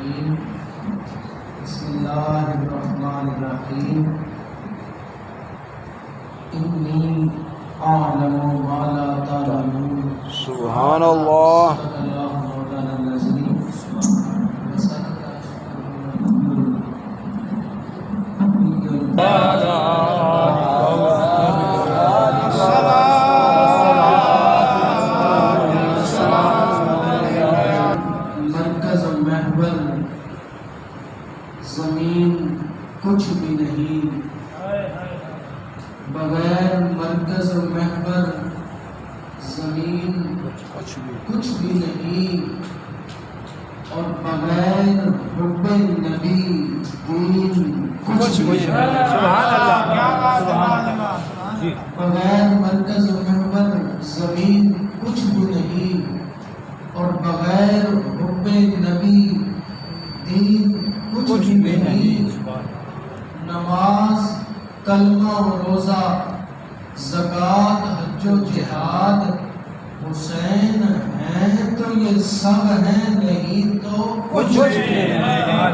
الرجیم بسم اللہ الرحمن الرحیم انی اعلم ما لا تعلمون سبحان اللہ. صدق اللہ مولانا العظیم وصدق مرکز محور زمین کچھ بھی نہیں، بغیر مرکز محور زمین کچھ بھی نہیں، اور بغیر حب نبی دین کچھ بھی نہیں۔ بغیر مرکز محور زمین کچھ بھی نہیں، اور بغیر حب نبی دین کچھ بھی نہیں۔ نماز، کلمہ و روزہ، زکوٰۃ، حج و جہاد حسین ہیں تو یہ سب ہیں، نہیں تو کچھ نہیں۔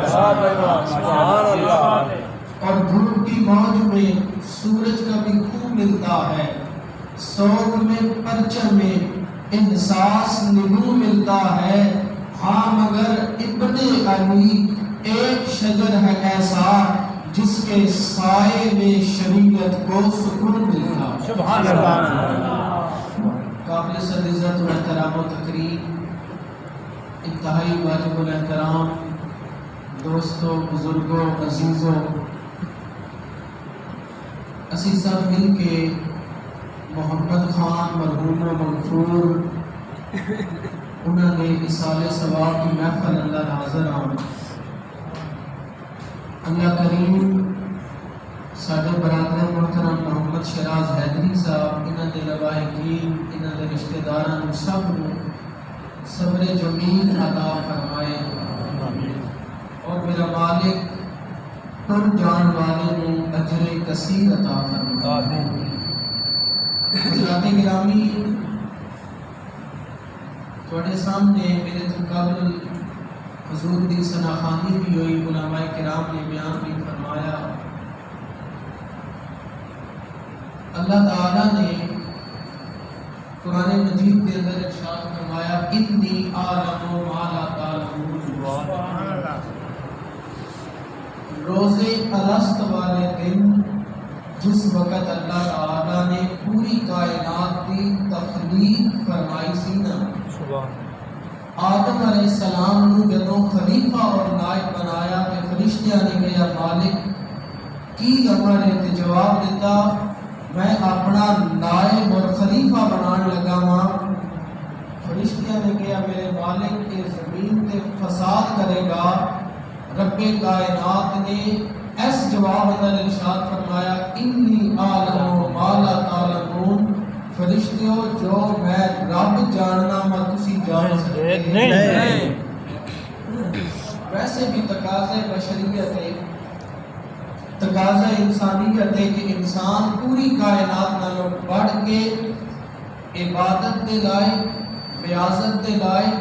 سبحان اللہ. اور دھوپ کی موج میں سورج کا بھی خوب ملتا ہے، سوگ میں پرچم میں احساس نمو ملتا ہے۔ ہاں مگر ابن علی ایک شجر ہے ایسا جس کے سائے میں شریعت کو سکون ملتا ہے۔ سبحان اللہ. قابل صد عزت و احترام و تقریم، انتہائی واجب الاحترام دوستوں، بزرگوں، عزیزوں، اسی سب مل کے محمد خان مرحوم و مغفور انہوں نے اصال ثواب کی محفل اللہ حاضر آن۔ اللہ کریم ساڈے برادر محترم محمد شراز حیدری صاحب انہوں نے لواحقین، انہوں نے رشتہ داراں سب صبر جمیل عطا فرمائے، اور میرا مالک پر جان والے نے اجر کثیر عطا فرمائے۔ حضرات گرامی، تھوڑے سامنے میرے تو قبل حضور دی سناخانی بھی ہوئی، علماء کرام نے بیان بھی فرمایا۔ اللہ تعالیٰ نے قرآن مجید کے اندر ارشاد فرمایا انی اعلم ما لا تعلمون۔ روز الست والے دن جس وقت اللہ تعالیٰ نے پوری کائنات کی تخلیق فرمائی سی نا، آدم علیہ السلام نے جدوں خلیفہ اور نائب بنایا کہ فرشتیاں نے کہا مالک کی امر ہے، تے جواب دیتا میں اپنا نائب اور خلیفہ بنان لگا ماں۔ فرشتیاں نے کہا میرے مالک کے زمین تے فساد کرے گا۔ رب کائنات نے اس جواب اندر ارشاد فرمایا انی اعلم ما لا تعلمون، فرشتیوں جو میں رب جاننا میں تسی جان سکتے نہیں۔ ویسے بھی تقاضے بشریت ہے، تقاضا انسانیت ہے کہ انسان پوری کائنات نالوں بڑھ کے عبادت دے لائق، ریاضت دے لائق،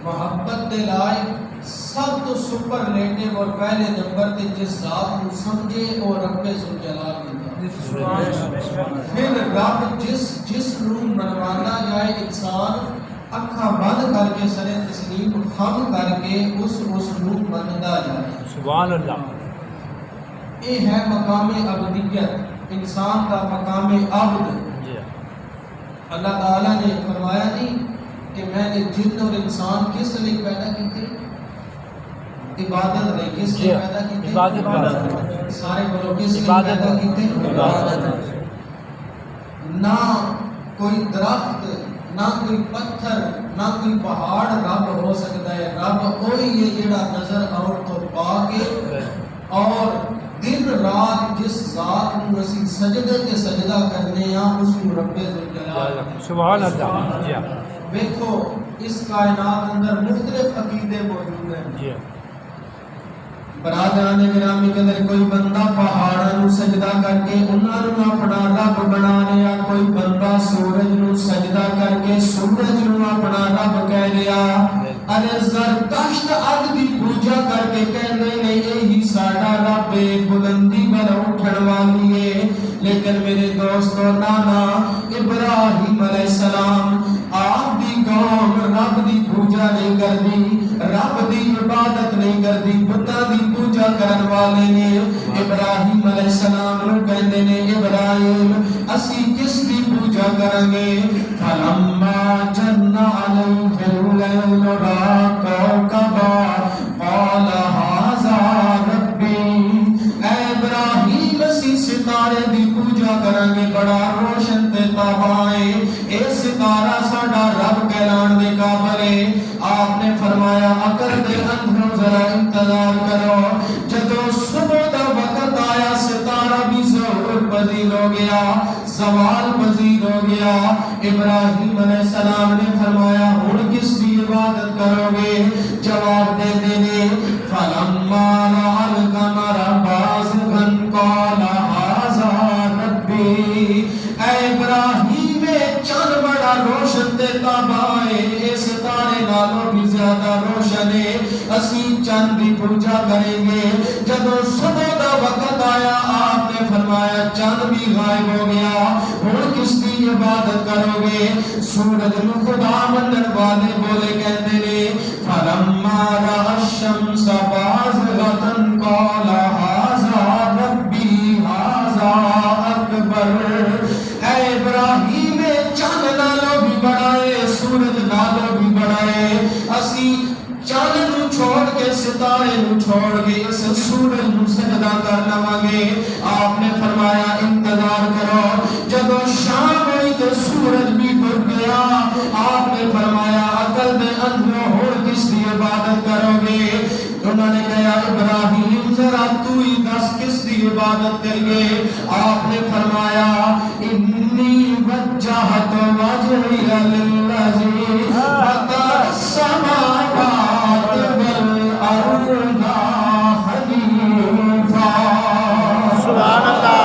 محبت دے لائق، سب تو سپرلیٹو اور پہلے نمبر تے جس ذات کو سمجھے اور رب ذوالجلال دیتا۔ پھر رب جس روح بنوانا جائے انسان اکھا بند کر کے سر تسلیم خم کر کے اس روح بنتا جائے۔ سبحان اللہ. یہ ہے مقام عبدیت، انسان کا مقام عبد۔ اللہ تعالیٰ نے فرمایا نہیں کہ میں نے جن اور انسان کس لیے پیدا کیتے؟ عبادت رہے۔ کس لیے پیدا کیتے؟ سارے بولو کس لیے پیدا کیتے؟ نہ کوئی درخت، نہ کوئی پتھر، نہ کوئی پہاڑ رب ہو سکتا ہے۔ رب وہی ہے جڑا نظر آؤ تو پا کے اور دن رات جس ذات کو اسی سجدے تے سجدہ کرنے ہاں اس کو رب ذوالجلال۔ سبحان اللہ. دیکھو اس کائنات اندر مختلف عقیدے موجود ہیں۔ برادران گرامی کے اندر کوئی بندہ پہاڑاں نو سجدہ کر کے انہاں نو اپنا رب بنا لیا، کوئی بندہ سورج نو سجدہ کر کے سورج نو اپنا رب کہہ لیا، ارے زرتشت اگ دی پوجا کر بے بلندی پر اٹھن والی ہے، لیکن میرے دوستو نانا ابراہیم علیہ السلام آپ دی قوم رب دی پوجا نہیں کردی، رب دی عبادت نہیں کردی، بتاں دی پوجا کرن والے نے۔ ابراہیم علیہ السلام نو کہندے نے ابراہیم اسی کس دی پوجا کریں گے؟ فلما جن علیہ اللیل رأى کوكبا قال ھذا ربی، اے ابراہیم اسی ستارے دی پوجا کریں گے، بڑا روشن تے تاباں ہے، اے ستارہ ساڈا رب کہلان دے قابل ہے۔ آپ نے فرمایا عقل دے اندھوں ذرا انتظار کرو، جدوں صبح دا وقت آیا ستارہ بھی ظہور پذیر ہو گیا، زوال پذیر ہو گیا۔ ابراہیم علیہ السلام نے فرمایا ہن کس کی عبادت کرو گے؟ جواب دے دینے فلما رأى القمر بازغا قال ھذا ربی، اے ابراہیم چند بڑا روشن تے تاباں ہے، اس ستارے نالوں بھی زیادہ روشن ہے، اسی چند دی پوجا کریں گے۔ جدوں صبح دا وقت آیا آپ نے فرمایا چند بھی غائب ہو گیا، ہن کس کی عبادت کرو گے؟ سورج نو خدا منن والے بولے کہندے نے فلما رأى الشمس بازغة قال ھذا ربی ھذا اکبر، اے ابراہیم چند نالوں بھی بڑا ہے، سورج نالوں بھی بڑا ہے، اسی چاند نو چھوڑ کے ستارے نو چھوڑ کے اس سورج نو سجدہ کر لواں گے۔ آپ نے فرمایا انتظار کرو، جدو شام ہوئی تو سورج بھی ڈوب گیا۔ آپ نے فرمایا عقل دے اندھوں ہور کس کی عبادت کرو گے؟ انہوں نے کہا ابراہیم ذرا تو ہی دس کس کی عبادت کریے؟ آپ نے فرمایا انی وجہت وجہی للذی فطر السماوات والارض حنیفا۔ سبحان اللہ۔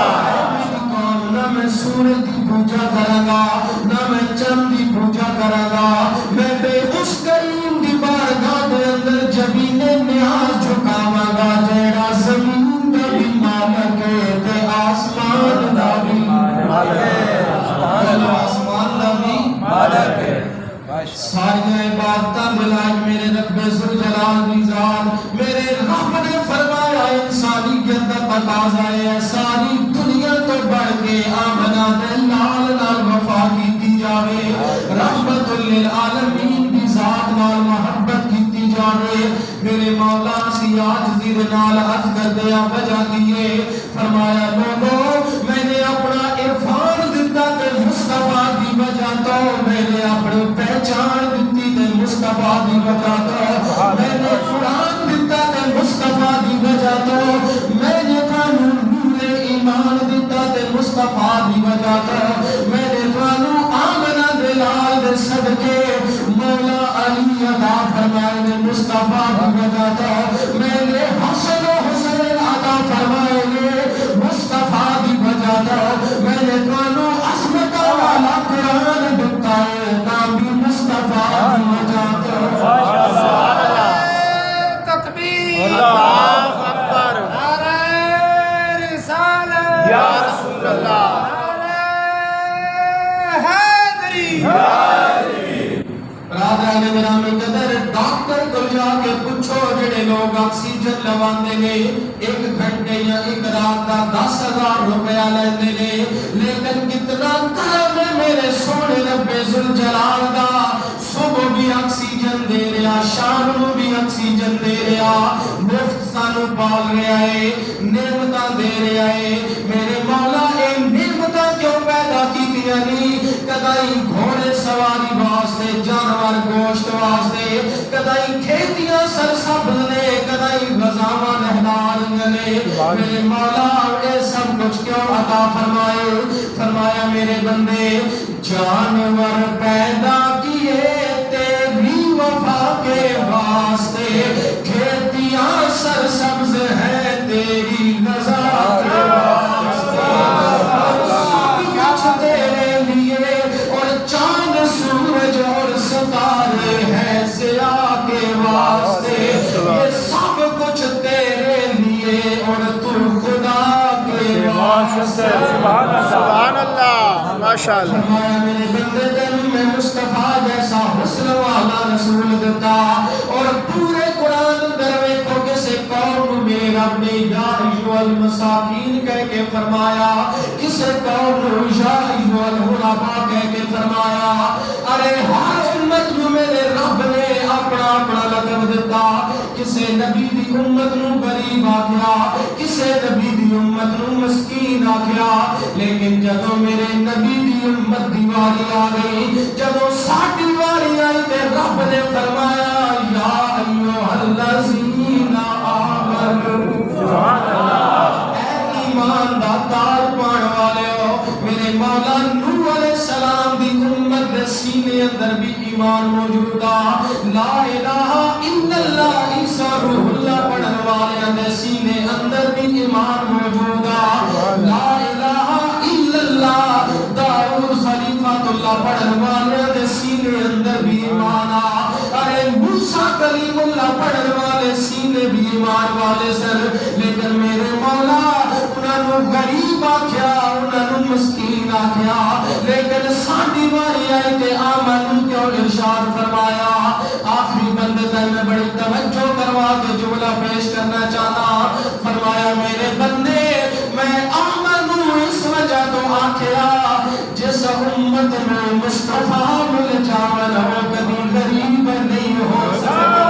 نہ میں سورج کی پوجا کروں گا، نہ میں چند کی پوجا کروں گا، میں بے اس کریم دی بارگاہ دے اندر جبین نیاز جھکاواں گا جیڑا زمین دا بھی مالک ہے تے آسمان دا بھی مالک ہے، آسمان دا بھی مالک ہے۔ ساری عبادتاں ملائک میرے رب ذوالجلال دی ذات، میرے رب نے فرمایا انسانی کے اندر تقاضا ہے ساری دنیا تو بڑھ کے آمنہ دے لال نال وفا کیتی جاوے، رحمت للعالمین دی ذات نال محبت کیتی جاوے۔ میرے مولا سی عاجزی دے نال عرض کر دیا وجہ دیئے، فرمایا لوگو میں نے اپنا عرفان دیتا تے مصطفیٰ دی وجہ تو، میں نے اپنی پہچان دیتی تے مصطفیٰ دی وجہ تو، میں نے قرآن دیتا تے مصطفیٰ دی وجہ تو، میں نے قانون نور ایمان دیتا تے مصطفیٰ دی وجہ تو، میں نے قانون آمنہ دلال دے صدقے مولا علی عطا فرمائے نے مصطفیٰ دی وجہ تو، میں نے حسن و حسین عطا فرمائے نے مصطفیٰ دی وجہ تو، میں نے قانون عظمت والا قرآن دیتا ہے نام بھی مصطفیٰ دی وجہ تو۔ تکبیر، اللہ اکبر، نعرہ رسالت، یا رسول اللہ، نعرہ حیدری۔ برادران گرامی قدر ڈاکٹر کو جا کے پوچھو جڑے لوگ آکسیجن لواندے نے ایک گھنٹے یا ایک رات دا 10,000 روپیہ لیندے نے، لیکن کتنا کرم ہے میرے سونے رب ذوالجلال دا، صبح بھی آکسیجن دے رہا، شام نو بھی آکسیجن دے رہا، مفت سانو پال رہا ہے، نعمتاں دے رہا ہے۔ میرے مولا اے نعمتاں کیوں پیدا کیتیاں نہیں؟ کدائی گھوڑے سواری واسطے، جانور گوشت واسطے، کدائی کھیتیاں سرسبز نے، کدائی غزاواں نہلار نے۔ میرے مولا اے سب کچھ کیوں عطا فرمائے؟ فرمایا میرے بندے جانور پیدا کیے تیری وفا کے واسطے، کھیتیاں سرسبز ہیں تیری رضا کے واسطے، سب کچھ تیرے لیے، اور چاند سورج اور ستارے ہیں ضیاء کے واسطے، یہ سب کچھ تیرے لیے اور تو سبحان اللہ ماشاء اللہ فرمایا میرے بندے تینوں میں مصطفیٰ جیسا حسن والا رسول دیتا اور پورے قرآن اندر ویکھو کسے قوم میرے رب نے یا ایھا المساکین کہہ کے فرمایا کسے قوم یا ایھا الغرباء کہہ کے فرمایا ارے ہر امت نو میرے رب نے اپنا اپنا لقب دیتا کسے نبی دی امت نو غریب آکھیا کسے نبی دی امت نو مسکین آکھیا لیکن جدوں میرے نبی دی امت دی واری آ گئی جدوں ساڈی واری آئی تے رب نے فرمایا یا ایھا الذین آمنوا سبحان اللہ اے ایمان دا تاج پان والےو میرے مولا نوح علیہ السلام دی امت دے سینے اندر بھی ایمان موجود لا الہ الا اللہ عیسی روح اللہ پڑھن والے دے سینے اندر بھی ایمان موجود لا الہ الا اللہ داؤد خلیفۃ اللہ پڑھن والے دے سینے اندر بھی ایمان ارے موسیٰ کلیم اللہ پڑھن والے سینے بھی ایمان والے سر لیکن میرے مولا انہاں نو غریب آکھیا انہاں نو مسکین آکھیا لیکن ساڈی واری آئی تے آمن کیوں ارشاد فرمایا آخری بندے تے میں بڑی توجہ کروا کے جملہ پیش کرنا چاہتا فرمایا میرے بندے میں آمن اس وجہ تو آکھیا جس امت میں مصطفیٰ مل جاون ہو کبھی غریب نہیں ہو سکتا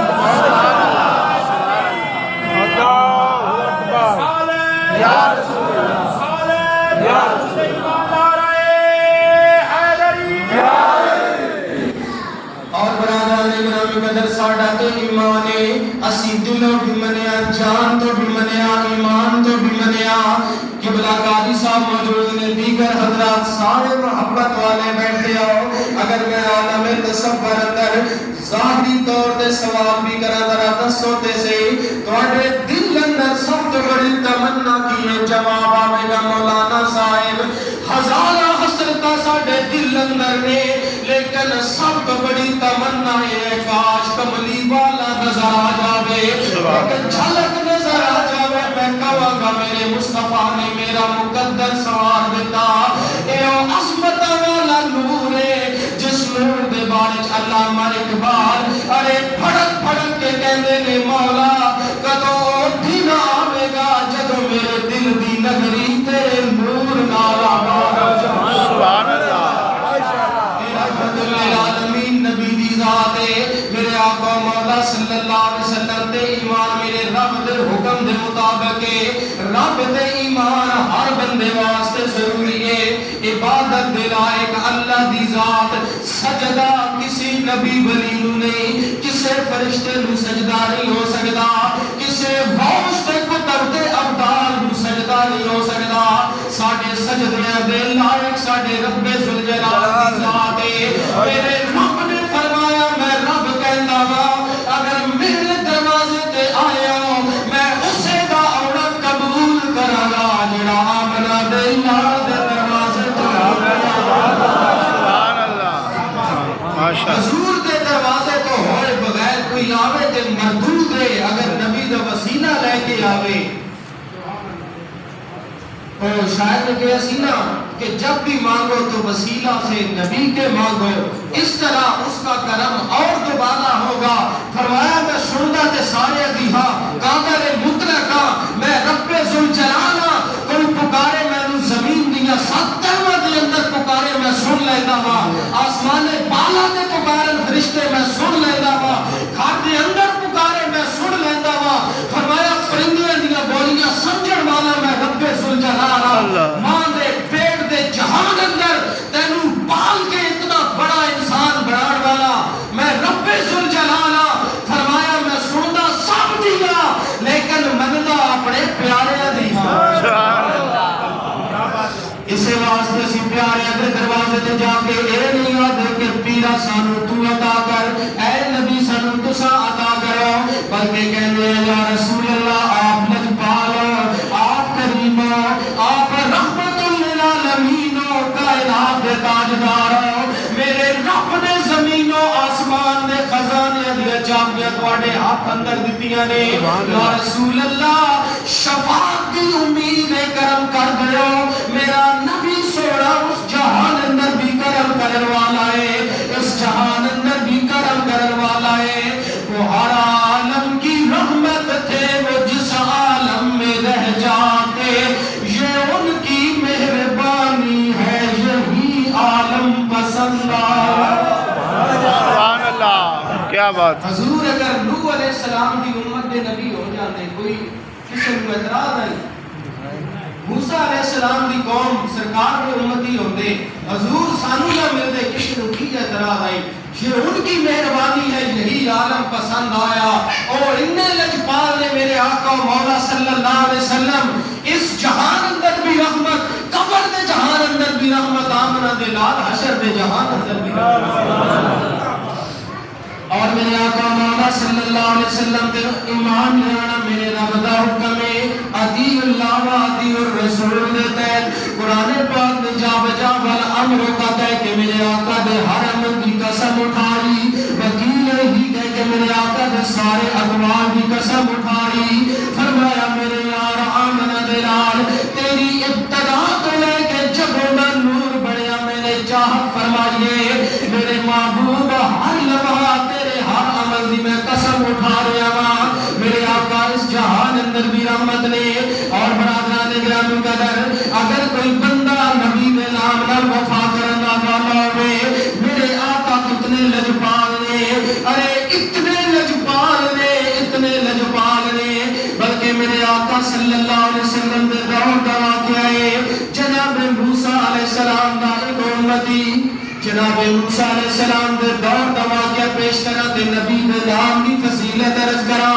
ساڈا تے ایمان ہے اسی دلوں بھی منیا جان تو بھی منیا ایمان تو بھی منیا قبلہ قاضی صاحب موجود نے دیگر حضرات سارے محبت والے بیٹھے آؤ اگر میں عالم تصور اندر ظاہری طور تے سوال بھی کرا ذرا دسو تے سے تواڈے دل اندر سب تو بڑی تمنا کی ہے جواب آوے گا مولانا صاحب ہزاراں حسرتاں ساڈے دل اندر نے لیکن سب تو بڑی تمنا ہے کاش کملی والا نظر آ جاوے ایک جھلک نظر آ جاوے میں کہاں گا میرے مصطفیٰ نے میرا مقدر سوار دیتا اے او عظمت والا نور ہے جس نور دے بارے علامہ اقبال ارے پھڑک پھڑک کے کہندے نے مولا کدوں دن آوے گا جدوں میرے دل دی نگری تیرے نور نال آوے سبحان اللہ العالمین نبی دی ذات ہے میرے آقا مولا صلی اللہ علیہ وسلم تے ایمان میرے رب دے حکم دے مطابق ہے رب دے ایمان ہر بندے واسطے ضروری ہے عبادت دے لائق اللہ دی ذات سجدہ کسی نبی ولی نو نہیں کسے فرشتے نو سجدہ نہیں ہو سکتا کسے غوث تے قطب تے ابدال نو سجدہ نہیں ہو سکتا ساڈے سجدیاں دے لائق ساڈے رب ذوالجلال دی ذات ہے میرے رب نے فرمایا میں رب کہندا وا اگر میرے دروازے تے آیا میں اسے دا اوڑا قبول کراں گا جڑا آمنا دے نال دے دروازے تے سبحان اللہ ماشاء اللہ حضور دے دروازے تو ہوئے بغیر کوئی آوے تے مردود ہے اگر نبی دا وسیلہ لے کے آوے اور شاید نے کہا سی نا کہ جب بھی مانگو تو وسیلہ سے نبی کے مانگو اس طرح اس کا کرم اور دوبارہ ہوگا فرمایا میں سندا تے سارے دیہا قادر مطلقہ میں رب ذوالجلالہ کوئی پکارے میں نو زمین دیا سات تہواں دے اندر پکارے میں سن لینا وا آسمان بالا دے پکارے فرشتے میں سن لینا وا گھر دے اندر پکارے میں سن لینا وا فرمایا پرندے دیا بولیاں سمجھن والا میں رب ذوالجلالہ ماں دے پیٹ دے جہان اندر تینوں پال کے اتنا بڑا انسان بنانے والا میں رب ذوالجلالہ فرمایا میں سندا سب دیا لیکن مندا اپنے پیارے دی اسے واسطے اسی پیارے دے دروازے تے جا کے اے نہیں آدھے کہ پیرا سانو تو عطا کر اے نبی سانو تسا عطا کرو بلکہ کہندے یا رسول اللہ آپ لجپال آپ کریم آپ رحمت للعالمین کائنات دے تاجدار میرے رب نے زمین و آسمان دے خزانے دی چابیاں تواڈے ہاتھ اندر دتیاں نے یا رسول اللہ شفاعت کی امید کرم کر دیو میرا نبی سونا اس جہان اندر بھی کرم کرن والا ہے اس جہان اندر بھی کرم کرن والا ہے وہ ہر عالم کی رحمت تھے وہ جس عالم میں رہ جاتے یہ ان کی مہربانی ہے یہی عالم پسند سبحان اللہ کیا بات حضور اگر نوح علیہ السلام کی امت دے نبی ہو جاتے کوئی کسی کو اعتراض نہیں موسیٰ علیہ السلام کی قوم سرکار کے امتی ہوتے حضور سانو نہ ملتے کسی کو کی اعتراض آئی یہ ان کی مہربانی ہے یہی عالم پسند آیا اور ان لجپال نے میرے آقا و مولا صلی اللہ علیہ وسلم اس جہان اندر بھی رحمت قبر دے جہان اندر بھی رحمت آمنہ دے لال حشر دے جہان اندر بھی رحمت اور میرے آقا مولا صلی اللہ علیہ وسلم تے ایمان لے آنا میرے رب دا حکم ہے اطیع اللہ و اطیع الرسول دے تحت قرآن پاک میں جا بجا والامر کا ہے کہ میرے آقا دے حرم کی قسم اٹھائی وکیل ہی کہہ کہ میرے آقا دے سارے اقوال کی قسم اٹھائی فرمایا میرے یار آمنہ دلال تیری ابتدا تو لے کے جب میں نور بڑھیا میرے چاہت فرمائیے میرے محبوب ہر لمحہ تیرے ہر عمل دی میں قسم اٹھا رہا ہاں میرے آقا اس جہان اندر بھی رحمت نے اور برادران گرامی قدر اگر کوئی بندہ نبی میں نام نہ وفا کرنا والا ہوئے میرے آقا کتنے لجپال نے ارے اتنے لجپال نے اتنے لجپال نے بلکہ میرے آقا صلی اللہ علیہ وسلم نے دور دوا کیا ہے جناب موسیٰ علیہ السلام دا ایک امتی جناب موسیٰ علیہ السلام دے دور دوا کیا پیش کرا دے نبی دے نام کی فضیلت عرض کرا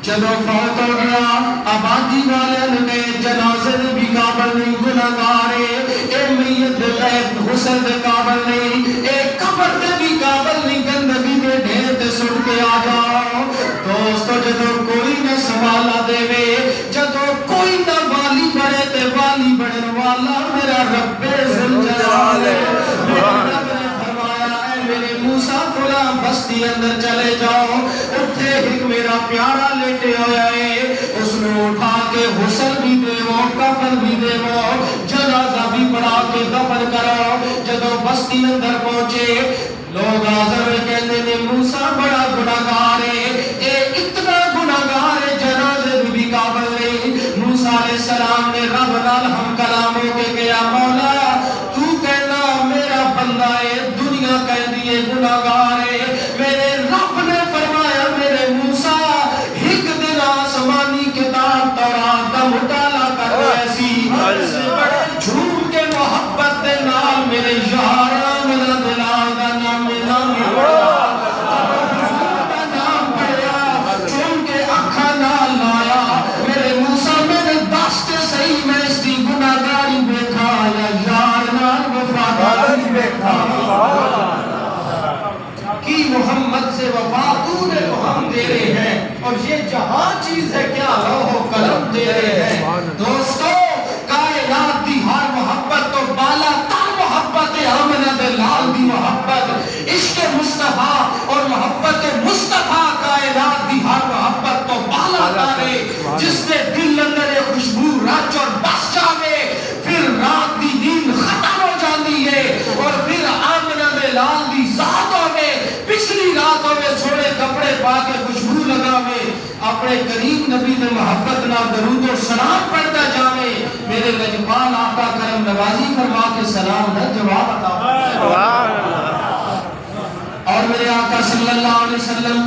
جدو فوت ہو گیا آبادی والے نے جنازے دے بھی قابل نہیں گناہگارے اے میت دے قید غسل دے قابل نہیں اے قبر دے بھی قابل نہیں گندگی دے ڈھیر تے سڑ کے آ جاؤ دوستو جدو کوئی نہ سنبھالا دے وے جدو کوئی نہ والی بڑے تے والی بڑھن والا میرا رب ذوالجلال ہے میرے رب نے فرمایا اے میرے موسیٰ فلاں بستی اندر چلے جاؤ اتھے ایک میرا پیارا لیٹے ہویا ہے اس نے اٹھا کے غسل بھی دے وہ کفن بھی دے وہ جنازہ بھی پڑھا کے دفن کرو جدو بستی اندر پہنچے لوگ آزر میں کہتے ہیں موسیٰ بڑا گناہگار ہے اے اتنا گناہگار ہے جنازے بھی قابل نہیں موسیٰ علیہ السلام نے رب نال ہم کلام ہو کے کہا مولا تو کہنا میرا بندہ ہے دنیا کہہ دیے گناہگار ہے میرے رب نے فرمایا میرے موسیٰ ایک دن آسمانی کتاب تورات دا مطالعہ کر ایسی اس سے بڑے جھوم کے محبت دے نال میرے یار آمنہ دلال دا نام چون کے اکھا نال لایا میرے موسیٰ میرے دستے صحیح میں اس کی گناہگاری بیٹھا یا یار نال وفاداری بیٹھا کی محمد سے وفا تو نے ہم دے رہے ہیں اور یہ جہاں چیز ہے کیا لوح و قلم دے رہے ہیں دوستو کائنات دی ہر محبت تو بالا تر محبت آمنہ دلال دی محبت عشق مصطفیٰ اور محبت مصطفیٰ کائنات دی ہر محبت تو بالا تارے جس نے دل اندر خوشبو رچ اور بس جاوے پھر رات دی نیند ختم ہو جاتی ہے اور پھر آمنہ دلال دی ذات ہوئے پچھلی رات ہوئے سوڑے کپڑے پا کے خوشبو لگاوے اپنے قریب نبی نے محبت نہ درود و سلام پڑھتا جاوے میرے لجپال آقا کرم نوازی فرما کے سلام نہ جواب عطا اور میرے آقا صلی اللہ علیہ وسلم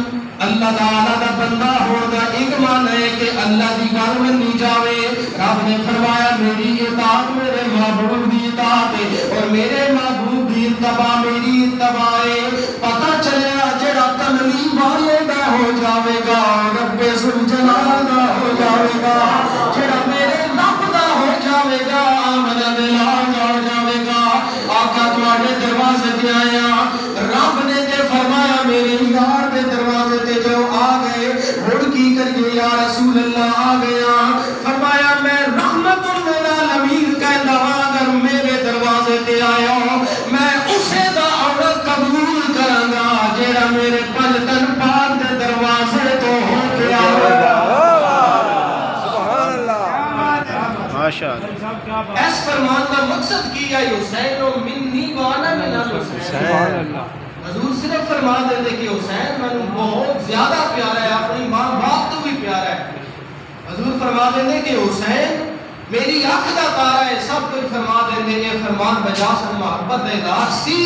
اللہ تعالیٰ دا بندہ ہوگا ایک معنی ہے کہ اللہ دی گل میں نہیں جاوے رب نے فرمایا میری اطاعت میرے محبوب دی اطاعت ہے اور میرے محبوب دی اتباع میری اتباع ہے پتہ چلیا جڑا تملیم والے دا ہو جاوے گا رب ذوالجلال دا ہو جاوے گا جڑا میرے رب دا ہو جاوے گا آمنہ دلال دا ہو جاوے گا آقا تمہارے دروازے تے آیا رب نے تے فرمایا میرے یار دے دروازے تے جو آ گئے بڑھ کی کریے یا رسول اللہ آ گیا فرمایا میں رحمت للعالمین کہنا اگر میرے دروازے تے آیا میں اسے دا عورت قبول کروں گا جیڑا میرے پلتن پاک دے دروازے تو ہو کے آئے گا ماشاءاللہ اس فرمان کا مقصد کی ہے حسین منی وانا من الحسین. حضور صرف فرما دیتے کہ حسین میں بہت زیادہ پیارا ہے, اپنی ماں باپ تو بھی پیارا ہے. حضور فرما دیتے کہ حسین میری آنکھ دا تارا ہے, سب کچھ فرما دیتے یہ فرمان بجا سن محبت دار سی,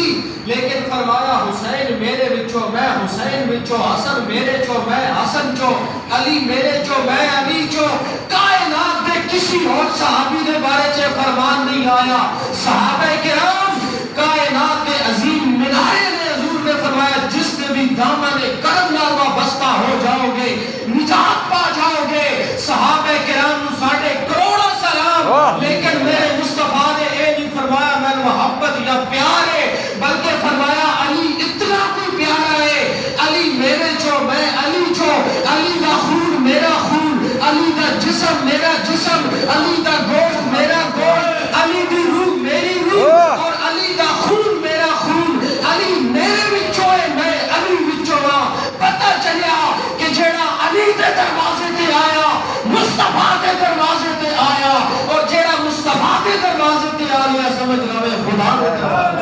لیکن فرمایا حسین میرے وچوں میں حسین وچوں, حسن میرے چو میں حسن چو, علی میرے چو میں علی چو. کائنات دے کسی اور صحابی دے بارے چے فرمان نہیں آیا. صحابہ کرام کائنات دے عظیم منارے نے حضور نے فرمایا جس نے بھی دامن کرم نال وابستہ ہو جاؤ گے نجات پا جاؤ گے. صحابہ کرام نو ساڑھے کروڑوں سلام, لیکن میرے مصطفیٰ نے اے نہیں فرمایا میں محبت یا پیار ہے, بلکہ فرمایا علی اتنا کوئی پیارا ہے, علی میرے چو میں علی چو, علی دا خون میرا خون, علی دا جسم میرا جسم, علی دا گوشت میرا گوشت, علی دی روح میری روح, اور علی دا خون میرا خون. علی میرے وچوں ہے میں علی وچوں ہاں. پتہ چلیا کہ جیڑا علی دے دروازے تے آیا مصطفیٰ دے دروازے تے آیا, اور جیڑا مصطفیٰ دے دروازے تے آیا سمجھ لو خدا دے دروازے.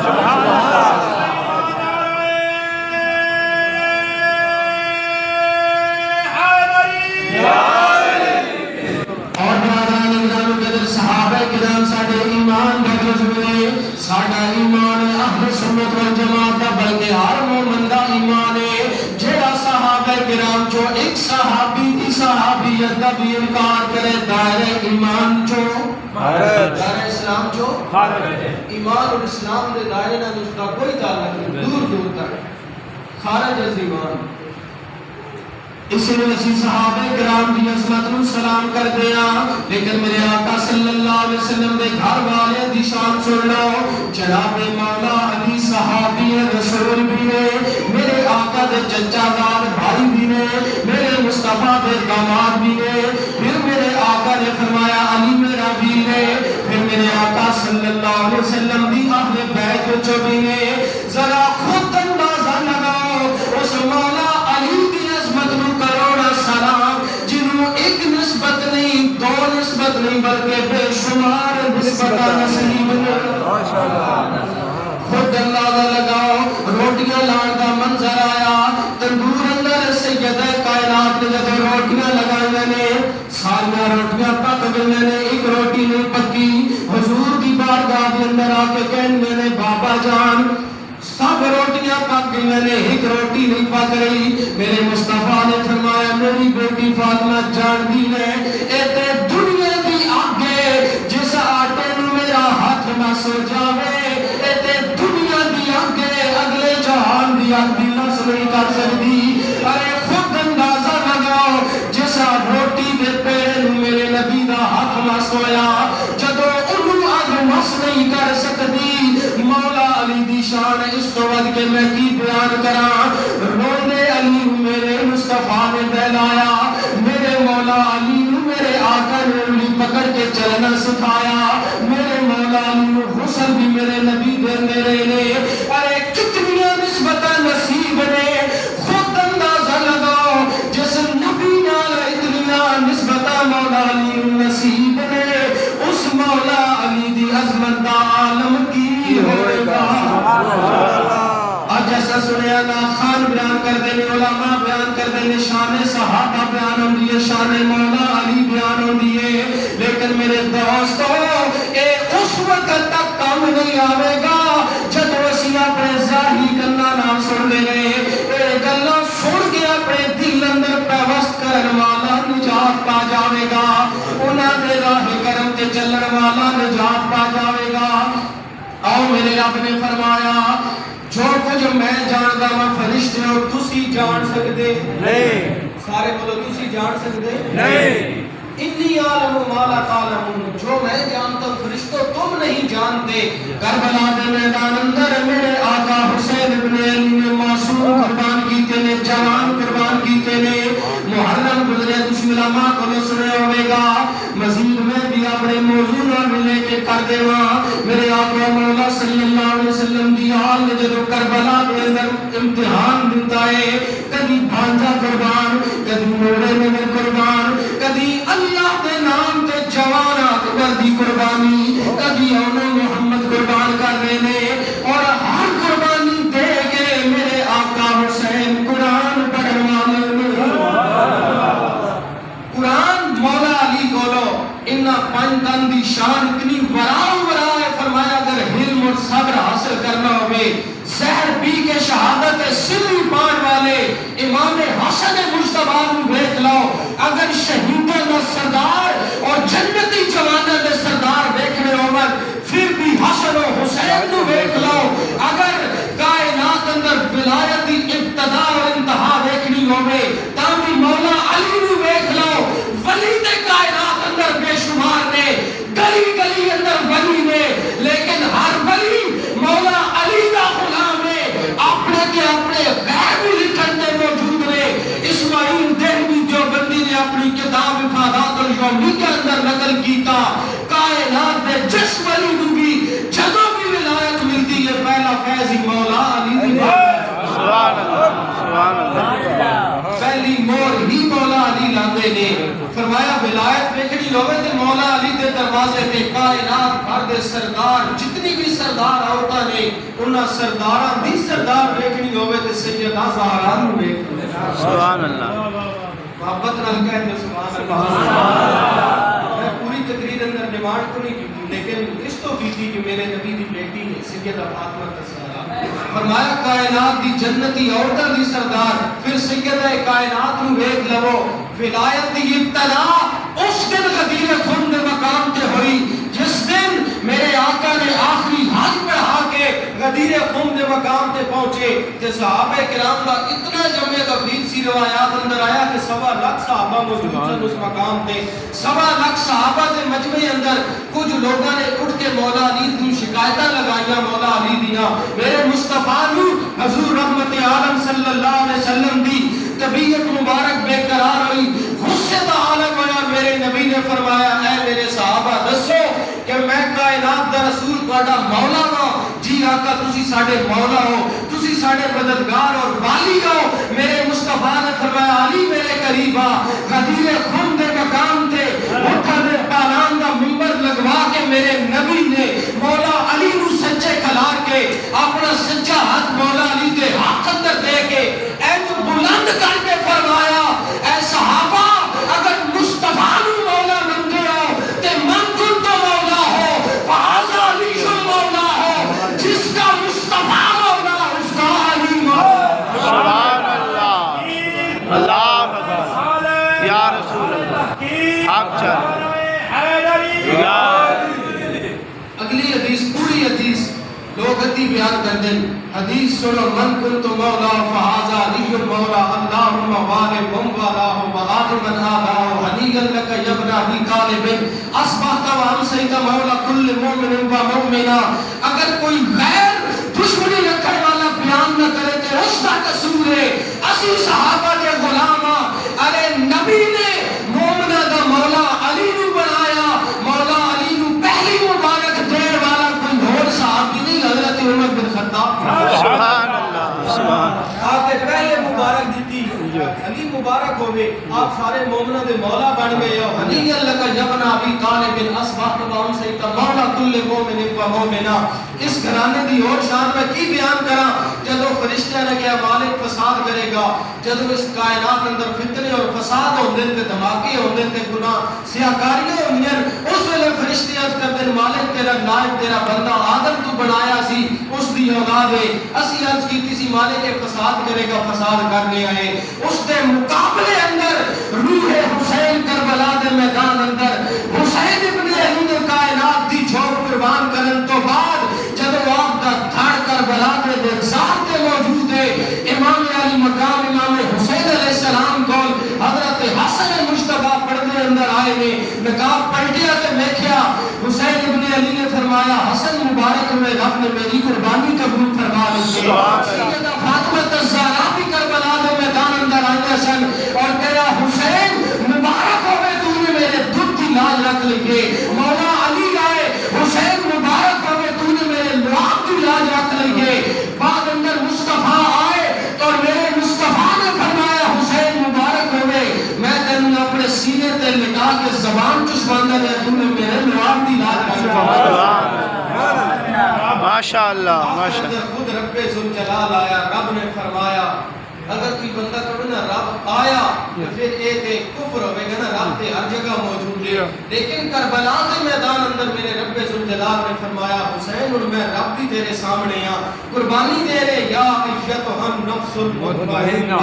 اور برادران اکرام قدر صحابہ کرام ساڈے ایمان دا جذبے, ساڈا ایمان اہل سنت والجماعت دا بلکہ ہر مومن دا ایمان ہے. جیڑا صحابہ کرام چو ایک صحابی دی صحابیت دا بھی انکار کرے دائرہ ایمان چو دائرہ اسلام چو ایمان اور اسلام دے دائرے نال اس کا کوئی تعلق نہیں, دور دور تک خارج از ایمان. اس لیے اسی صحابہ کرام کی عظمت نو سلام کر دیا, لیکن میرے آقا صلی اللہ علیہ وسلم دے گھر والے دی شان سن لو. جناب مولا علی صحابی رسول بھی نے, میرے آقا دے چچا زاد بھائی بھی نے, میرے مصطفیٰ دے داماد بھی نے. پھر میرے آقا نے فرمایا علی میرا بھی نے. پھر میرے آقا صلی اللہ علیہ وسلم دی اہل بیت جو بھی نے. ذرا خود اندازہ لگاؤ اس مولا علی دی عظمت نو کروڑا سلام, جنہوں ایک نسبت نہیں دو نسبت نہیں بلکہ بے شمار نسبت نصیب نے. خود اندازہ لگاؤ روٹیاں لان دا منظر آیا, تندور اندر سیدہ کائنات نے جب روٹیاں لگائیں نے, سارے روٹیاں پک گئیں نے, ایک روٹی نہیں پکی. حضور دی بارگاہ کے اندر آ کے کہنے نے بابا جان سب روٹیاں پک گئی نے, ایک روٹی نہیں پک رہی. میرے مصطفیٰ نے فرمایا میری بیٹی فاطمہ جان دی نے اے تے دنیا دی آگے جس آٹے نو میرا ہاتھ نہ سو جاوے, اے تے دنیا دی آگے اگلے جہان دی آگ دی نس نہیں کر سکتی. ارے خود اندازہ لگاؤ جس روٹی دے پیڑے نو میرے نبی دا ہاتھ نہ سویا, جدو انہوں آگ نس نہیں کر سکتی. مولا علی دی شان اس تو ود کے میں کی بیان کراں. روندے علی میرے مصطفیٰ نے بہلایا, میرے مولا علی نو میرے آقا نے انگلی پکڑ کے چلنا سکھایا, میرے مولا علی نو غسل بھی میرے نبی دے میرے نے. ارے کتنی نسبت نصیب نے, خود اندازہ لگاؤ جس نبی نال اتنی نسبت مولا علی نصیب نے, اس مولا علی دی عظمت دا عالم کی ہوئے گا. آج ایسا سنیا نا خان بیان کر دینے, علماء بیان کر دینے, شان صحابہ بیان ہوں دیئے, شان مولا علی بیان ہوں دیئے, لیکن میرے دوستو اے اس وقت تک کام نہیں آوے گا جب اسی اپنے ظاہری کرنا نام سن دے رہے. اے گلہ سن کے اپنے دل اندر پیوست کرن والا نجات پا جاوے گا, انہاں دے راہ کرم کے چلن والا نجات پا جاوے گا. آؤ میرے رب نے فرمایا جو کچھ میں جاندا میں فرشتے ہو تسی جان سکتے نہیں, سارے بولو تسی جان سکتے نہیں. انی عالم ما لا تعلمون, جو میں جانتا ہوں فرشتوں تم نہیں جانتے. کربلا دے میدان اندر میرے آقا حسین ابن علی نے معصوم قربان کیتے نے, جوان قربان کیتے نے. محرم گزرے تسی علماء کو سنے ہوئے گا, مزید میں بھی اپنے موضوع نہ لے کے کر دے وا. میرے آقا مولا صلی اللہ علیہ وسلم دی حال نے جدو کربلا کے اندر امتحان دیتا ہے, کبھی بھانجا قربان, کبھی موڑے میں قربان, کبھی اللہ دے نام تے جوان وردی قربانی کبھی انہوں محمد قربان کر دینے اور ہر قربانی دے کے میرے آقا حسین قرآن پڑھوانے قرآن مولا علی بولو انہا پنجتن دی شان اتنی وراء ہے فرمایا اگر علم اور صبر حاصل کرنا ہوئے زہر پی کے شہادت سری پان والے امام حسن مجتبیٰ کو دیکھ لو اگر شہیدوں کا سردار اور جنتی جوانوں کے سردار دیکھنے عمر پھر بھی حسن و حسین کو دیکھ لو اگر کائنات اندر ولایت کی ابتدا اور انتہا دیکھنی ہوئے تاکہ مولا علی کو دیکھ لو ولی دے کائنات اندر بے شمار نے گلی گلی اندر ولی نے لیکن ہر ولی مولا علی کا غلام ہے اپنے کے اپنے غیب لکھن میں موجود نے اسماعیل دہلوی جو بندی نے اپنی کتاب افادات الیومی کے اندر نقل کیتا کائنات میں جس ولی کو بھی جدوں کی ولایت ملتی ہے پہلا فیض ہی مولا علی سبحان اللہ سبحان اللہ پہلی مور ہی مولا علی لاندے نے فرمایا ولایت دیکھنی ہوئے تے مولا علی دے دروازے تے کائنات بھر دے سردار جتنی بھی سردار عورتاں نے انہاں سرداراں دی سردار دیکھنی ہوئے تے سیدہ زہرا نوں دیکھ سبحان اللہ محبت نال کہہ دے سبحان اللہ میں پوری تقریر اندر ڈیمانڈ تو نہیں کی لیکن اس تو کی تھی کہ میرے نبی دی بیٹی ہے سیدہ فاطمہ الزہرا فرمایا کائنات دی جنتی عورتاں دی سردار پھر سیدہ کائنات نوں دیکھ لو ولایت دی ابتدا اس دن غدیر خم دے مقام تے ہوئی جس دن میرے آقا نے آخری حج پڑھا کے غدیر خم دے مقام تے پہنچے تے صحابہ کرام کا اتنا جمع تفرید سی روایات اندر آیا کہ 1.25 لاکھ صحابہ موجود تھے اس مقام تے 1.25 لاکھ صحابہ دے مجمع اندر کچھ لوگوں نے اٹھ کے مولا علی کو شکایتاں لگائیاں مولا علی دیاں میرے مصطفیٰ نو حضور رحمت عالم صلی اللہ علیہ وسلم دی طبیعت مبارک بے قرار ہوئی غصے دا عالم ہویا میرے نبی نے فرمایا اے میرے صحابہ دسو کہ میں کائنات دا رسول تہاڈا مولا ہاں جی آقا تسی ساڈے مولا ہو تسی ساڈے مددگار اور والی ہو میرے مصطفیٰ نے فرمایا علی میرے قریب آ غدیر خم دے مقام تے اٹھا دے پالان دا منبر لگوا کے میرے نبی نے مولا علی نو سچے کھلار کے اپنا سچا ہاتھ مولا علی دے ہاتھ اندر دے کے اے تو بلند کر کے فرمایا اے صحابہ اگر مصطفیٰ نو مولا منگے ہو تے من کن تو مولا ہو فہذا علی جو مولا ہو جس کا مصطفیٰ مولا اس کا علی مولا سبحان اللہ اللہ اکبر یا رسول اللہ آپ چل یا اگلی حدیث پوری حدیث لوگ ادھی بیان کر دیں حدیث سنو من کنت مولا فہذا علی مولا اللہم والم والاہ وآل من آباہ حنیگا لک یبن ابی طالب اصبحت و امسیت مولا کل مومن و مومنہ اگر کوئی غیر دشمنی رکھنے والا بیان نہ کرے تو اس کا قصور ہے اسی صحابہ کے غلامہ ارے نبی نے مومنہ دا مولا علی نو بنایا مولا علی نو پہلی مبارک دیر والا کوئی اور صحابی نہیں حضرت عمر بن خطاب سبحان اللہ سبحان آپ نے پہلے مبارک دیتی علی مبارک ہو گئے آپ سارے مومنہ دے مولا بن گئے ہو حنی اللہ کا جبن ابی طالب اصبحت بہن سیتا مولا کل مومن و مومنہ اس گھرانے دی اور شان میں کی بیان کرا جدو فرشتہ نے کہا مالک فساد کرے گا جدو اس کائنات اندر فتنے اور فساد ہوندے تے دھماکے ہوندے تے گناہ سیاکاریاں ہوندیاں اس ویلے فرشتے عرض کرتے ہیں مالک تیرا نائب تیرا بندہ آدم تو بنایا سی اس دی اولاد ہے اسی عرض کیتی سی مالک فساد کرے گا فساد کرنے آئے اس دے مقابلے اندر روح حسین کربلا دے میدان اندر حسین ابن علی کائنات دی جھوک قربان کرن تو بعد جب آپ دا دھڑ کربلا دے دکسار تے موجود ہے امام علی مقام امام حسین علیہ السلام کو حضرت حسن مجتبیٰ پردے اندر آئے نے نقاب پلٹیا تے دیکھیا حسین ابن علی نے فرمایا حسن مبارک میں رب نے میری قربانی قبول فرما لی سیدہ فاطمہ الزہرا بھی کربلا دے میدان اندر آئے سن اور کہا حسین مبارک ہوئے تو نے میرے دکھ کی لاج رکھ لیے مولا علی آئے حسین مبارک ہوئے تو نے میرے لعاب کی لاج رکھ لیے بعد اندر مصطفیٰ آئے اور میرے مصطفیٰ نے فرمایا حسین مبارک ہوئے میں تینوں اپنے سینے تے تے لٹا کے زبان چسواندہ ہے تو نے میرے لواب دی لاد کر ماشاء اللہ ماشاء اللہ. خود رب ذوالجلال آیا. رب نے فرمایا اگر کوئی بندہ کہے نا رب آیا تو پھر ایک کفر ہوئے گا نا. رب تے ہر جگہ موجود ہے. لیکن کربلا کے میدان اندر میرے رب ذوالجلال نے فرمایا حسین اور میں رب بھی تیرے سامنے ہاں قربانی دے رہے. یا ایتھا النفس المطمئنہ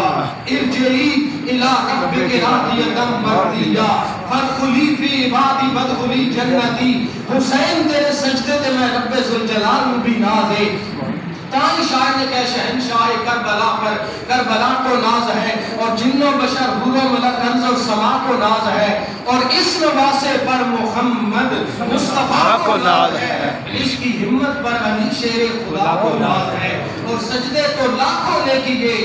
ارجعی الی ربک راضیۃ مرضیہ فادخلی فی عبادی وادخلی جنتی. حسین تیرے سجدے تے میں رب ذوالجلال نو بھی ناز ہے. تائی شاعر نے کہا شہنشاہ کربلا پر کربلا کو ناز ہے اور جنوں بشر حور و ملک کنز و سما کو ناز ہے اور اس نواسے پر محمد مصطفیٰ کو ناز ہے. اس کی ہمت پر علی شیر خدا کو ناز ہے اور سجدے تو لاکھوں نے کیے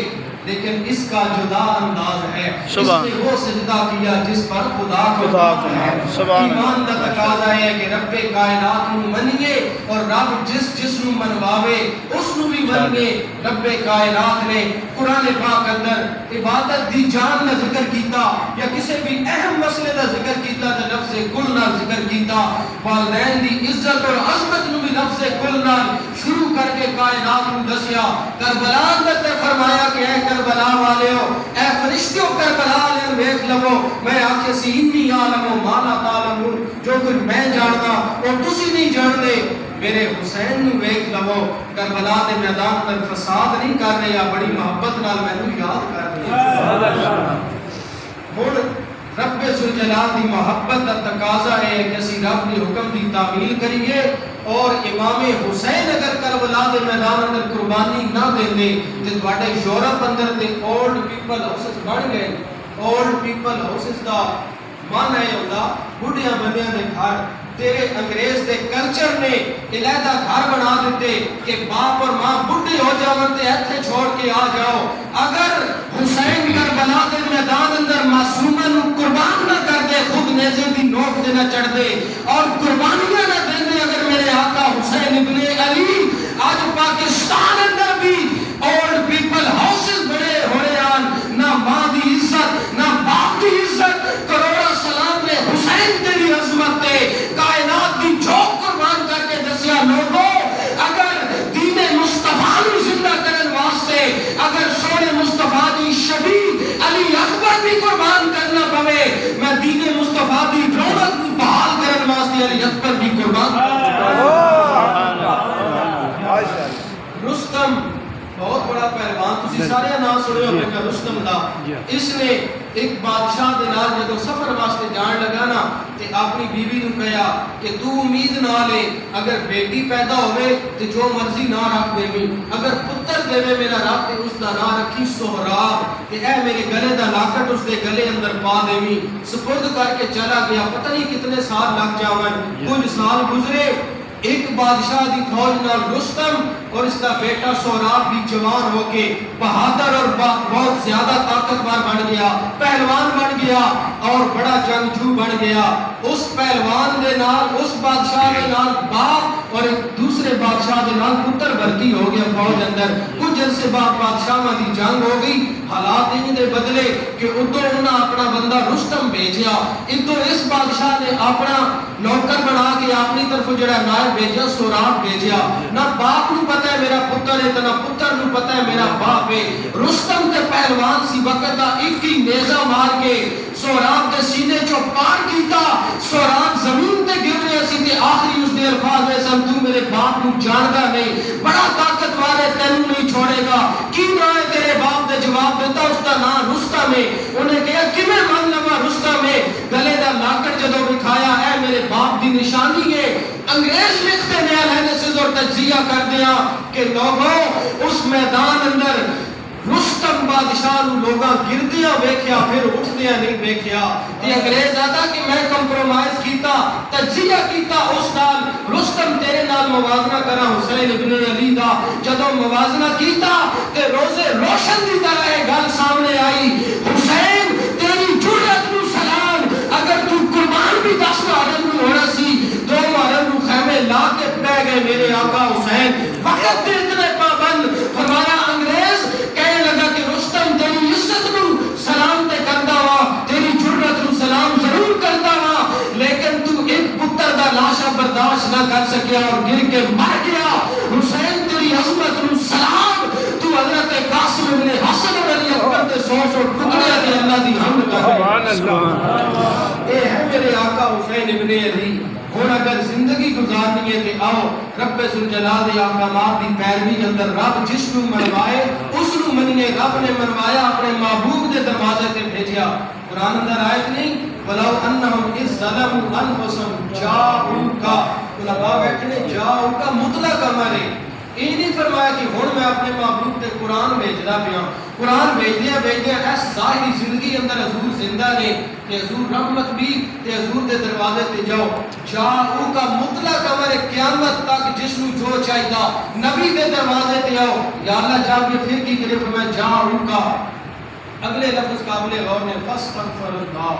لیکن اس کا جدا انداز ہے. اس نے وہ سجدہ کیا جس پر خدا کو ناز ہے. ایمان کا تقاضا ہے کہ رب کائنات نو منیے اور رب جس نو منواوے اس نو بھی منیے. رب کائنات نے قرآن پاک اندر عبادت دی جان کا ذکر کیتا یا کسی بھی اہم مسئلے کا ذکر کیتا تو لفظ کل نال ذکر کیتا. والدین دی عزت اور عظمت نو بھی لفظ کل نال شروع کر کے کائنات نو دسیا. کربلا اندر فرمایا کہ اے کربلا والےو اے فرشتیوں کربلا والے ویکھ لو میں آکھے سی انی عالم ما لا تعلمون جو کچھ میں جاندا اور تسی نہیں جاندے. میرے حسین نو ویکھ لو کربلا دے میدان پر فساد نہیں کر رہے یا بڑی محبت نال مینوں یاد کر رہے. ہن رب ذوالجلال دی محبت دا تقاضا ہے کہ اسی رب دی حکم دی تعمیل کریے اور امام حسین اگر کربلا دے میدان اندر قربانی نہ دیندے تے تواڈے یورپ اندر تے اولڈ پیپل ہاؤسز بن گئے. اولڈ پیپل ہاؤسز دا من ہے ہوندا بڈھیاں بندیاں دے گھر. تیرے انگریز دے کلچر نے علیحدہ گھر بنا دیتے کہ باپ اور ماں بڈھے ہو جاون تے ایتھے چھوڑ کے آ جاؤ. اگر حسین کربلا دے میدان اندر معصوماں نو قربان نہ کر دے خود نیزے دی نوک تے نہ چڑھ دے اور قربانیاں نہ دے دے اگر میرے آقا حسین ابن علی آج پاکستان اندر بھی اولڈ پیپل ہاؤسز بڑے ہو رہے ہیں. نہ ماں دی عزت نہ باپ دی عزت. کروڑا سلام نے حسین تیری عظمت تے کائنات دی چوک قربان کر کے دسیا. لوگوں اگر دین مصطفیٰ نو زندہ کرن واسطے اگر سونے مصطفیٰ دی شبیہ علی اکبر بھی قربان کرنا پوے میں دین مصطفیٰ دی رونق نو بحال کرن واسطے علی اکبر بھی قربان. رستم بہت بڑا پہلوان تسی سارے نام سنے ہوئے کہ رستم دا. اس نے ایک بادشاہ دے نال جدوں سفر واسطے جان لگا نا تے اپنی بیوی نو کہیا کہ تو امید نہ لے اگر بیٹی پیدا ہوئے تے جو مرضی نہ رکھ دیویں اگر پتر دیوے میرا رب تے اس دا نام رکھی سہراب تے اے میرے گلے دا لاکٹ اس دے گلے اندر پا دیویں. سپرد کر کے چلا گیا. پتہ نہیں کتنے سال لگ جاون. کچھ سال گزرے. ایک بادشاہ دی فوج نال رستم اور اس کا بیٹا سہراب بھی جوان ہو کے بہادر اور بہت زیادہ طاقتور بن گیا. پہلوان بن گیا اور بڑا جنگجو بن گیا. اس پہلوان دے نال اس بادشاہ دے نال باپ اور ایک دوسرے بادشاہ دے نال پتر بھرتی ہو گیا فوج اندر. کچھ عرصے بعد بادشاہاں دی جنگ ہو گئی. حالات ان دے بدلے کہ ادھر انہاں اپنا بندہ رستم بھیجیا. ادھر اس بادشاہ نے اپنا نوکر بنا کے اپنی طرف جڑا نائب بھیجیا سہراب بھیجیا. نہ باپ نو پتہ ہے میرا پتر ہے نہ پتر نو پتہ ہے میرا باپ ہے. رستم تے پہلوان سی وقت دا ایک ہی نیزہ مار کے سہراب دے سینے چوں پار کیتا. سہراب زمین تے گر رہا سی تے آخری اس دے الفاظ میں سن تو میرے باپ نو جاندا نہیں بڑا طاقتور ہے تینوں نہیں چھوڑے گا. کی نام ہے تیرے باپ دے جواب دیتا اس دا نام رستم ہے. انہیں کہا کیویں مان لواں رستم ہے. گلے دا لاکٹ جدوں دکھایا اے میرے باپ دی نشانی ہے. انگریز لکھتے ہیں انالیسس اور تجزیہ کر دیا کہ لوگوں اس میدان اندر رستم بادشاہ نو لوگاں گردیاں ویکھیا پھر اٹھدیاں نہیں ویکھیا. تے انگریز آتا کہ میں کمپرومائز کیتا تجزیہ کیتا اس نال رستم تیرے نال موازنہ کرا حسین ابن علی دا. جدوں موازنہ کیتا تے روزے روشن دی طرح یہ گل سامنے آئی. حسین تیری جرأت نو سلام. اگر تو قربان بھی 10 محرم نو ہونا سی 2 محرم نو خیمے لا کے پہ گئے میرے آقا حسین. وقت دے اتنے پابند. فرمایا انگریز کہنے لگا کہ رستم تیری عزت نو سلام تے کردا وا تیری جرأت نو سلام ضرور نہ کر سکیا اور گر کے مر گیا. حسین تیری عظمت نو سلام. تو حضرت قاسم ابن حسن علی اکبر تے 100 ٹکڑے دے اللہ دی حمد کر. سبحان اللہ. اے ہے میرے آقا حسین ابن علی. اور اگر زندگی گزارنی ہے تے آؤ رب ذوالجلال دے احکامات دی پیروی اندر رب جس نو منوائے اس نو منیے. رب نے منوایا اپنے محبوب دے دروازے تے بھیجیا. قرآن اندر آیت نہیں وَلَوْ أَنَّهُمْ إِذْ ظَلَمُوا أَنفُسَهُمْ جَاءُوكَ. علماء بیٹھنے جاؤکا مطلق امر ہے. یہ نہیں فرمایا کہ ہن میں اپنے محبوب تے قرآن بھیجدا پیا. قرآن بھیجدیا اس ظاہری زندگی اندر حضور زندہ نے کہ حضور رحمت بھی تے حضور دے دروازے تے جاؤ. جاؤکا مطلق امر ہے قیامت تک جس نو جو چاہیدا نبی دے دروازے تے آؤ. یا اللہ جا کے پھر کی کرے فرمایا جاؤکا. اگلے لفظ قابل غور نے فاستغفر اللہ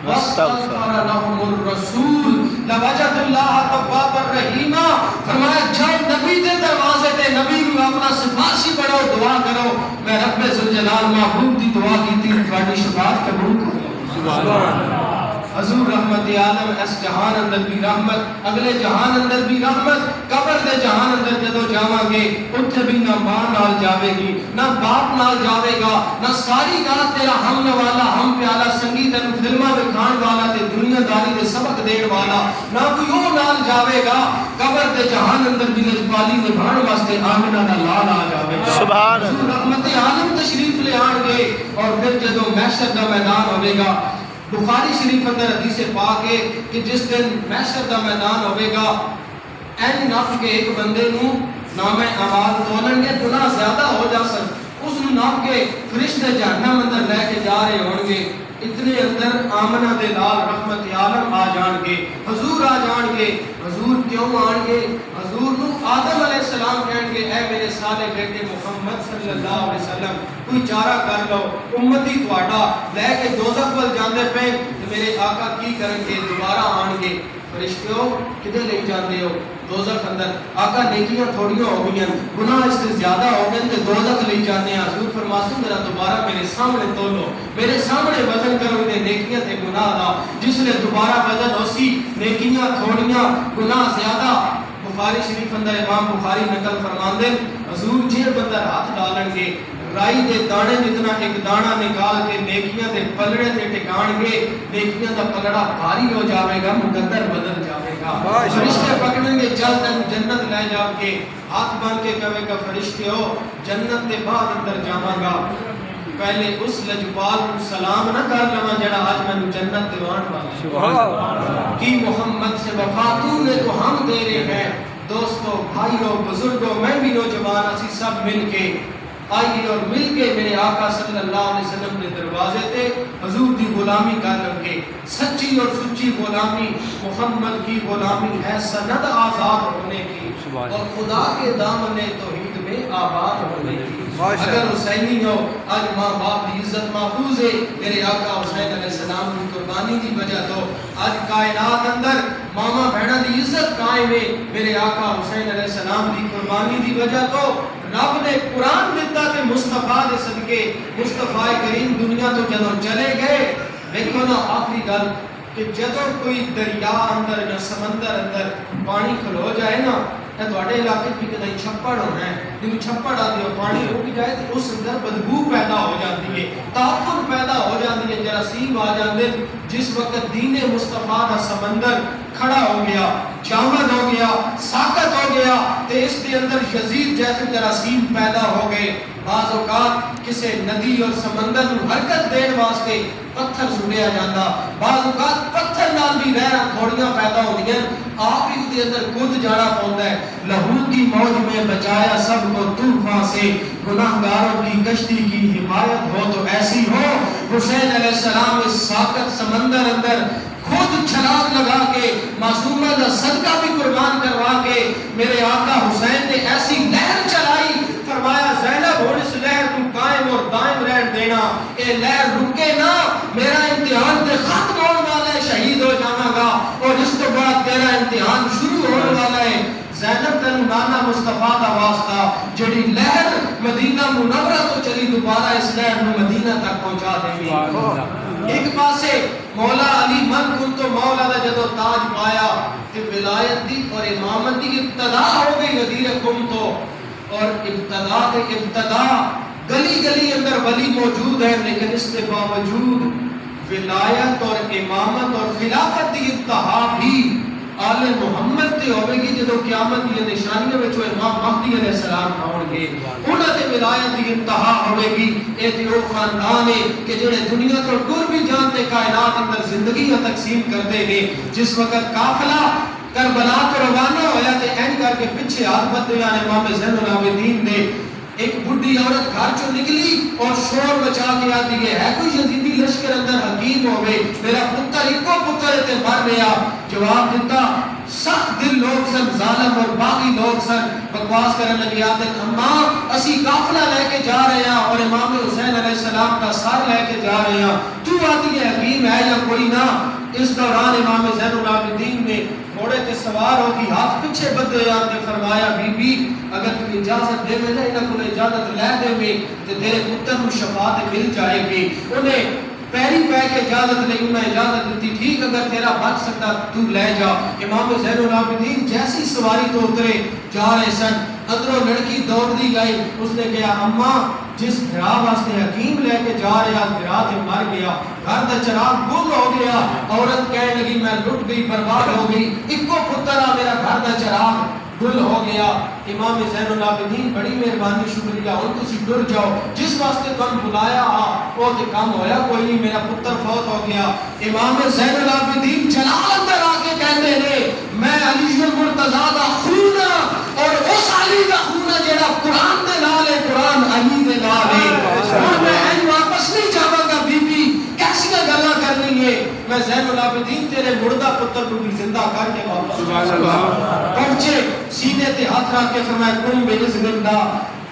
واستغفر لهم الرسول لوجد اللہ توابا رحیما. فرمایا جب نبی دے دروازے تے نبی کو اپنا سفارشی بڑھو دعا کرو میں رب ذوالجلال محبوب دی دعا کیتی تہاڈی شفاعت قبول کروں. سبحان اللہ. حضور رحمت عالم اس جہان اندر بھی رحمت اگلے جہان اندر بھی رحمت. قبر دے جہان اندر جدو جاواں گے اتھے بھی نہ ماں نال جاوے گی نہ باپ نال جاوے گا نہ ساری رات تیرا ہم نوالا ہم پیالا سنگی تینو فلماں وکھان والا تے دنیا داری دے سبق دین والا نہ کوئی او نال جاوے گا. قبر دے جہان اندر بھی نجبالی نبھان واسطے آمنہ دا لال آ جاوے گا. سبحان حضور رحمت عالم تشریف لے آن گے اور پھر جدو محشر دا میدان ہوے گا. بخاری شریف اندر حدیث پاک ہے کہ جس دن محشر دا میدان ہوے گا این نف کے ایک بندے نو نام اعمال تولن گے گناہ زیادہ ہو جا سن اس نو نف کے فرشتے جہنم اندر لے کے جا رہے ہون گے. اتنے اندر آمنہ دے لال رحمت عالم آ جان گے. حضور آ جان گے. حضور کیوں آن گے؟ حضور نو آدم علیہ السلام کہیں گے اے میرے سالے بیٹے محمد صلی اللہ علیہ وسلم کوئی چارہ کر لو امتی تواڈا لے کے دوزخ ول جاندے پے میرے آقا کی کرن گے دوبارہ آن گے. فرشتیو کدے لے جاندے ہو؟ دوزخ اندر. آقا نیکیاں تھوڑیاں ہو گئی ہیں گناہ اس سے زیادہ ہو گئے تے دوزخ لے جانے ہیں. حضور فرماتے ذرا دوبارہ میرے سامنے تولو میرے سامنے وزن کرو تے نیکیاں تے گناہ دا جس نے دوبارہ وزن ہوسی نیکیاں تھوڑیاں گناہ زیادہ. بخاری شریف اندر امام بخاری نقل فرماندے حضور جیب اندر ہاتھ ڈالن گے رائی دے دانے جتنا ایک دانہ نکال کے نیکیاں دے پلڑے تے ٹکان گے نیکیاں دا پلڑا بھاری ہو جاوے گا مقدر بدل جاوے گا. فرشتے پکڑیں گے چل تن جنت لے جا کے ہاتھ بن کے کہے گا فرشتے ہو جنت دے بعد اندر جاواں گا پہلے اس لجپال کو سلام نہ کر لواں جڑا آج میں جنت دیوان والا. سبحان اللہ. کی محمد سے وفا تو نے تو ہم دے رہے ہیں. دوستو بھائیو بزرگوں میں بھی نوجوان اسی سب مل کے آئیے اور مل کے میرے آقا صلی اللہ علیہ وسلم نے دروازے تے حضور دی غلامی کر کے سچی اور سچی غلامی محمد کی غلامی ہے سند آزاد ہونے کی اور خدا کے دامن توحید میں آباد ہونے کی. اگر حسینی ہو آج ماں باپ کی عزت محفوظ ہے میرے آقا حسین علیہ السلام کی قربانی دی وجہ تو آج کائنات اندر ماما بہنا دی عزت قائم ہے میرے آقا حسین علیہ السلام کی قربانی دی وجہ تو رب نے قرآن دیتا کہ مصطفیٰ دے صدقے مصطفیٰ کریم دنیا تو جدو چلے گئے. دیکھو نا آخری گل کہ جدو کوئی دریا اندر یا سمندر اندر پانی کھلو جائے نا تواڈے علاقے بھی کدی چھپڑ ہونا ہے جنوں چھپڑ آتی ہے پانی رک جائے تو اس اندر بدبو پیدا ہو جاتی ہے تعفن پیدا ہو جاتی ہے جراثیم آ جاندے. جس وقت دین مصطفیٰ کا سمندر کھڑا ہو گیا جامد ہو گیا ساکت ہو گیا تے اس کے اندر یزید جیسے جراثیم پیدا ہو گئے. بعض اوقات کسی ندی اور سمندر کو حرکت دین واسطے پتھر سٹیا جاتا بعض اوقات پتھر نال بھی رہنا تھوڑیاں پیدا ہوندیاں آپ ہی دے اندر کود جانا پوندا ہے. لہو کی موج میں بچایا سب کو طوفان سے گناہگاروں کی کشتی کی حمایت ہو تو ایسی ہو. حسین علیہ السلام اس ساکت سمندر اندر خود چھلانگ لگا کے معصومہ کا صدقہ بھی قربان کروا کے میرے آقا حسین نے ایسی لہر چلائی فرمایا زینب ہو اس لہر کو قائم اور دائم رہن دینا اے لہر رکے نا میرا امتحان تے ختم ہونے والا ہے شہید ہو جانا گا اور اس کے بعد تیرا امتحان شروع ہونے والا ہے. زینب تنو نانا مصطفیٰ کا واسطہ جڑی لہر مدینہ منورہ تو چلی دوبارہ اس لہر کو مدینہ تک پہنچا دے گی. ایک پاسے مولا علی من کن تو مولا دا جدو تاج پایا تے ولایت دی اور امامت دی ابتدا ہو گئی غدیرکم تو، اور ابتدا گلی گلی اندر ولی موجود ہے، لیکن اس کے باوجود ولایت اور امامت اور خلافت دی انتہا بھی آل محمد تے ہوے گی جدوں قیامت دی نشانیاں وچ امام مہدی علیہ السلام آؤن گے، انہاں تے ولایت دی انتہا ہوے گی۔ اے تے او خاندان ہے کہ جڑے دنیا تو ٹر بھی جان تے کائنات اندر زندگیاں تقسیم کردے نے۔ جس وقت قافلہ کربلا تو روانہ ہویا تے این کر کے پیچھے ہاتھ بدے آنے امام زین العابدین نے ایک بڈھی عورت گھر چوں نکلی اور شور مچا کے آتی ہے کوئی یزیدی لشکر اندر حکیم ہوئے، میرا پتر ایکو پتر تے مر گیا۔ جواب دیتا سخت دل لوگ سن، ظالم اور باغی لوگ سن، بکواس کرنے لگے آتے اماں اسی قافلہ لے کے جا رہے ہیں اور امام حسین علیہ السلام کا سر لے کے جا رہے ہیں، تو آتی ہے حکیم ہے یا کوئی نہ۔ اس دوران امام زین العابدین نے گھوڑے تے سوار ہو کے ہاتھ پیچھے بدے آتے فرمایا بی بی اگر تو اجازت دے میں نہ انہاں کو اجازت لے دے میں تے تیرے پتر کو شفاعت مل جائے گی۔ انہیں پیری پہ کے اجازت نہیں، انہیں اجازت دیتی ٹھیک اگر تیرا بچ سکتا تو لے جا۔ امام زین العابدین جیسی سواری تو اترے جا رہے سن، اندروں لڑکی دوڑ دی گئی، اس نے کہا اماں جس بھرا واسطے حکیم لے کے جا رہا بھرا تے مر گیا، گھر دا چراغ گل ہو گیا۔ عورت کہنے لگی میں لٹ گئی، برباد ہو گئی، اکو پتر آ میرا گھر دا چراغ گل ہو گیا۔ امام زین العابدین بڑی مہربانی شکریہ، ان تسی ڈر جاؤ، جس واسطے تم بلایا وہ تے کام ہویا کوئی نہیں، میرا پتر فوت ہو گیا۔ امام زین العابدین جلال اندر آ کے کہتے ہیں میں علی المرتضیٰ دا خون اور اس علی دا خون جڑا قرآن دے نال ہے، قرآن علی دے نال ہے، اور میں این واپس نہیں جاواں گا بی بی کیسی گلاں کرنی ہے، میں زین العابدین تیرے مردہ پتر کو بھی زندہ کر کے واپس پہنچے، سینے تے ہاتھ رکھ کے فرمایا کن باذن اللہ،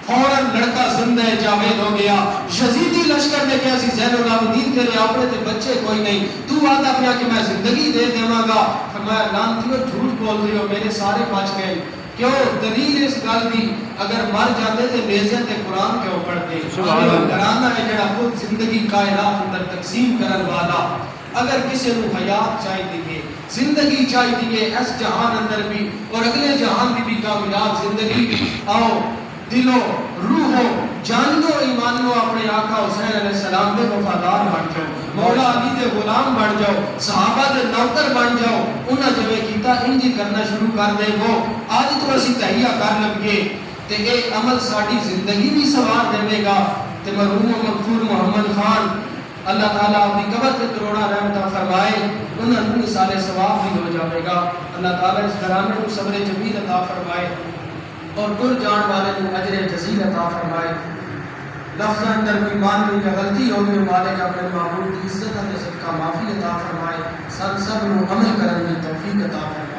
فوراً لڑکا زندہ جاوید ہو گیا۔ یزیدی لشکر نے کہا سی زین العابدین تیرے اپنے تے بچے کوئی نہیں، تو آتا پیا کہ میں زندگی دے دیواں گا۔ فرمایا لعنتیو جھوٹ بول رہے ہو، میرے سارے بچ گئے، کیوں دلیل اس گل دی اگر مر جاتے تے نیزے تے قرآن کیوں پڑھتے؟ گھرانہ ہے جڑا خود زندگی کائنات اندر تقسیم کرن والا، اگر کسی نو حیات چاہیے ہے، زندگی چاہیے ہے اس جہان اندر بھی اور اگلے جہان بھی کامیاب زندگی، آؤ دلو روحو جانو ایمانو اپنے آقا حسین علیہ السلام دے وفادار بن جاؤ، مولا علی دے غلام بن جاؤ، صحابہ دے نوکر بن جاؤ، انہاں جویں کیتا انجی کرنا شروع کر دے گو۔ آج تو اسی تہیہ کر لگے تے اے عمل ساڈی زندگی بھی سوار دے گا تے مرحوم مغفور محمد خان اللہ تعالیٰ اپنی قبر تے کروڑا رحمتہ فرمائے، انہاں نوں مثال ثواب بھی ہو جاوے گا۔ اللہ تعالیٰ اس گھرانے کو صبر جمیل عطا فرمائے اور گر جان والے کو اجر جزیل عطا فرمائے۔ لفظ اندر کوئی مان لی یا غلطی ہوگی مالک اپنے معبود کی عزت اور صدقہ معافی عطا فرمائے، سب نو عمل کرنے کی توفیق عطا فرمائے۔